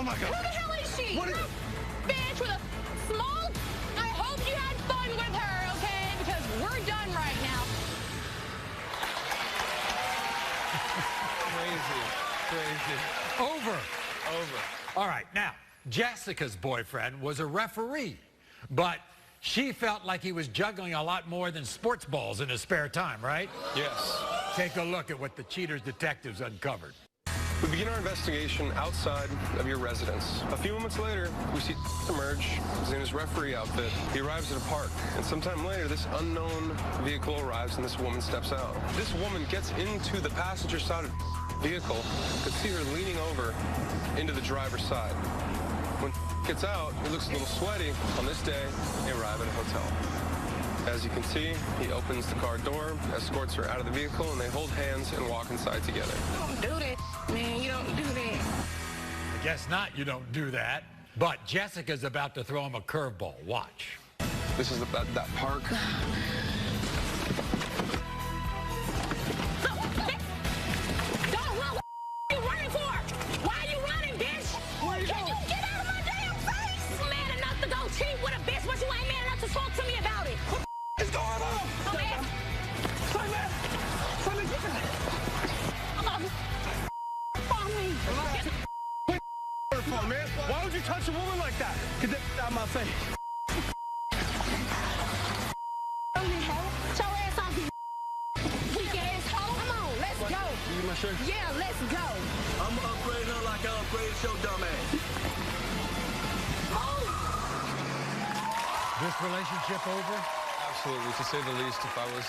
my God. Who the hell is she? What is it? Bitch with a small... I hope you had fun with her, okay? Because we're done right now. Crazy. Over. All right, now, Jessica's boyfriend was a referee, but she felt like he was juggling a lot more than sports balls in his spare time, right? Yes. Take a look at what the Cheaters detectives uncovered. We begin our investigation outside of your residence. A few moments later, we see emerge. He's in his referee outfit. He arrives at a park, and sometime later, this unknown vehicle arrives and this woman steps out. This woman gets into the passenger side of the vehicle. You can see her leaning over into the driver's side. When gets out, he looks a little sweaty. On this day, they arrive at a hotel. As you can see, he opens the car door, escorts her out of the vehicle, and they hold hands and walk inside together. Don't do that, man. You don't do that. I guess not, you don't do that. But Jessica's about to throw him a curveball. Watch. This is that park. Don't run. What are you running for? Why are you running, bitch? Can you get out of my damn face? You man enough to go cheat with a bitch, but you ain't man enough to talk to me about it. What is going on? Oh, man. Simon! Simon, get that! On me. For, man. Why would you touch a woman like that? Get that out of my face. Show ass off, you weak asshole. Come on, let's go. You get my shirt? Yeah, let's go. I'm gonna upgrade her like I upgraded your dumb ass. Oh. This relationship over? Absolutely, to say the least. If I was